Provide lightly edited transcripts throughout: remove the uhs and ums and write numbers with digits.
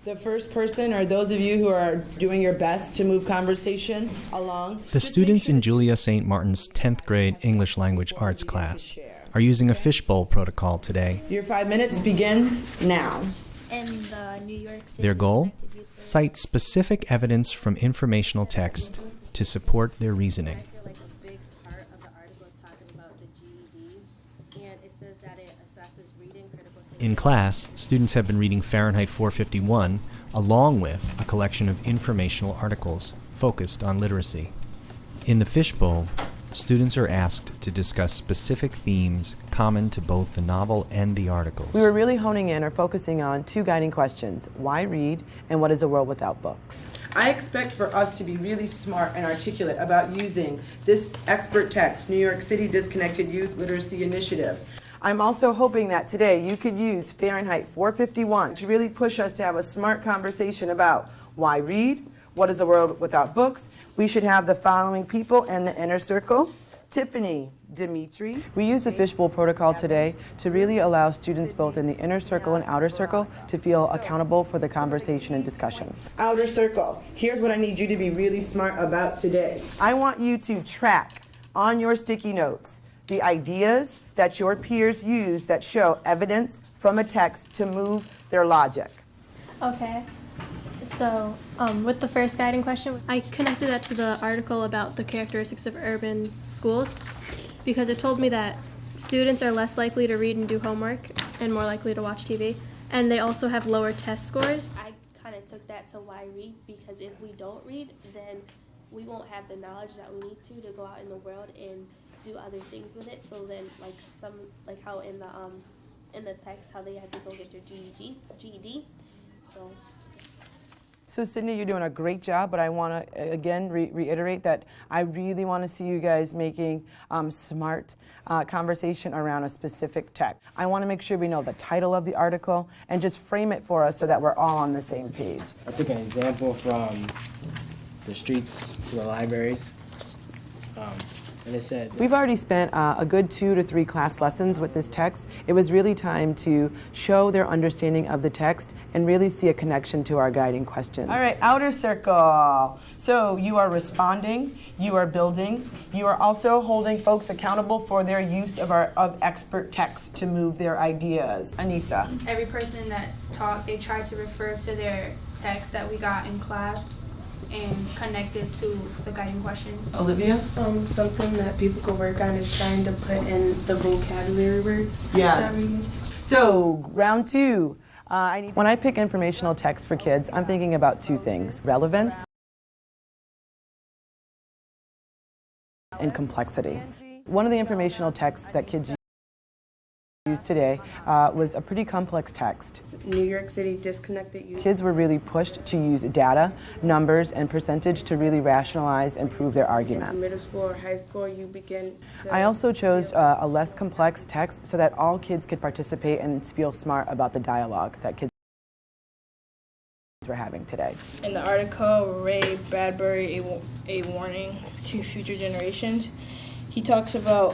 The first person are those of you who are doing your best to move conversation along. The students in Julia St. Martin's 10th grade English Language Arts class are using a fishbowl protocol today. Your 5 minutes begins now. In the New York City Their goal? Cite specific evidence from informational text to support their reasoning. I feel like a big part of the article is talking about the GED, and it says that it assesses reading, critical thinking. In class, students have been reading Fahrenheit 451 along with a collection of informational articles focused on literacy. In the fishbowl, students are asked to discuss specific themes common to both the novel and the articles. We were really honing in or focusing on two guiding questions: why read, and what is a world without books? I expect for us to be really smart and articulate about using this expert text, New York City Disconnected Youth Literacy Initiative. I'm also hoping that today you could use Fahrenheit 451 to really push us to have a smart conversation about why read, what is a world without books. We should have the following people in the inner circle: Tiffany, Dimitri. We use the fishbowl protocol today to really allow students both in the inner circle and outer circle to feel accountable for the conversation and discussion. Outer circle, here's what I need you to be really smart about today. I want you to track on your sticky notes the ideas that your peers use that show evidence from a text to move their logic. Okay. So, with the first guiding question, I connected that to the article about the characteristics of urban schools because it told me that students are less likely to read and do homework and more likely to watch TV, and they also have lower test scores. I kind of took that to why read, because if we don't read, then we won't have the knowledge that we need to go out in the world and do other things with it. So then, like how in the text, how they had to go get your GED. So Sydney, you're doing a great job, but I want to again reiterate that I really want to see you guys making smart conversation around a specific text. I want to make sure we know the title of the article and just frame it for us so that we're all on the same page. I took an example from the streets to the libraries, and it said, We've already spent a good 2 to 3 class lessons with this text. It was really time to show their understanding of the text and really see a connection to our guiding questions. All right, outer circle. So you are responding, you are building, you are also holding folks accountable for their use of expert text to move their ideas. Anissa. Every person that talked, they tried to refer to their text that we got in class and connect it to the guiding questions. Olivia? Something that people could work on is trying to put in the vocabulary words. Yes. So round 2. When I pick informational text for kids, I'm thinking about 2 things: relevance and complexity. One of the informational texts that kids used today was a pretty complex text. New York City Disconnected Youth. Kids were really pushed to use data, numbers, and percentage to really rationalize and prove their argument. Middle school or high school, you begin to... I also chose a less complex text so that all kids could participate and feel smart about the dialogue that kids were having today. In the article, Ray Bradbury, a warning to future generations, he talks about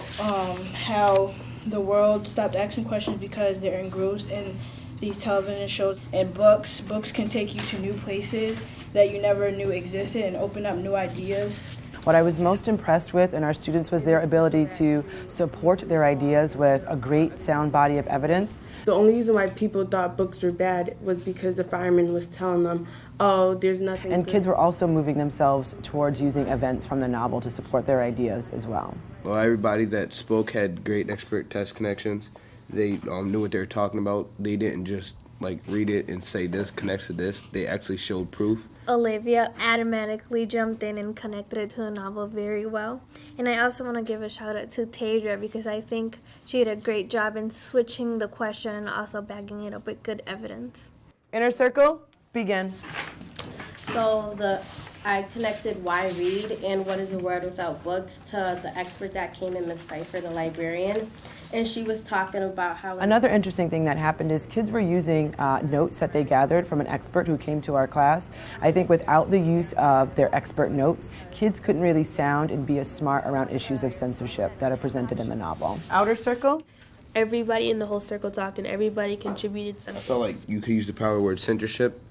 how the world stopped asking questions because they're engrossed in these television shows and books. Books can take you to new places that you never knew existed and open up new ideas. What I was most impressed with in our students was their ability to support their ideas with a great sound body of evidence. The only reason why people thought books were bad was because the fireman was telling them, oh, there's nothing And good. kids were also moving themselves towards using events from the novel to support their ideas as well. Well, everybody that spoke had great expert test connections. They knew what they were talking about. They didn't just read it and say this connects to this. They actually showed proof. Olivia automatically jumped in and connected it to the novel very well. And I also want to give a shout out to Tadra because I think she did a great job in switching the question and also backing it up with good evidence. Inner circle, begin. So I connected why read and what is a world without books to the expert that came in, Ms. Pfeiffer, the librarian. And she was talking about how... Another interesting thing that happened is kids were using notes that they gathered from an expert who came to our class. I think without the use of their expert notes, kids couldn't really sound and be as smart around issues of censorship that are presented in the novel. Outer circle? Everybody in the whole circle talked and everybody contributed something. I felt like you could use the power word censorship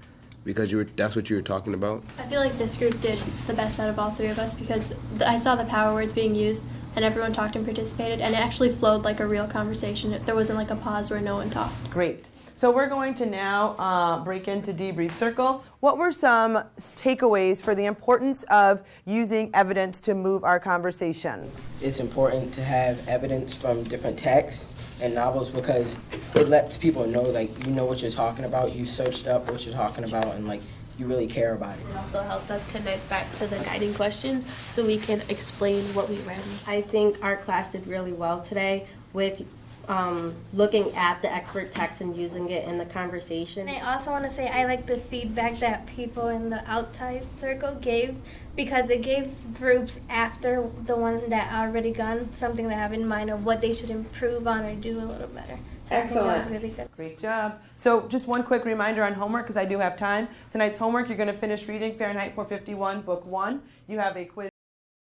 because that's what you were talking about? I feel like this group did the best out of all three of us because I saw the power words being used and everyone talked and participated, and it actually flowed like a real conversation. There wasn't like a pause where no one talked. Great. So we're going to now break into debrief circle. What were some takeaways for the importance of using evidence to move our conversation? It's important to have evidence from different texts and novels because it lets people know, like, you know what you're talking about, you searched up what you're talking about, and like you really care about it. It also helped us connect back to the guiding questions so we can explain what we read. I think our class did really well today with looking at the expert text and using it in the conversation. And I also want to say I like the feedback that people in the outside circle gave because it gave groups after the one that already gone something to have in mind of what they should improve on or do a little better. So Excellent. I think that was really good. Great job. So just one quick reminder on homework because I do have time. Tonight's homework, you're going to finish reading Fahrenheit 451, Book 1. You have a quiz.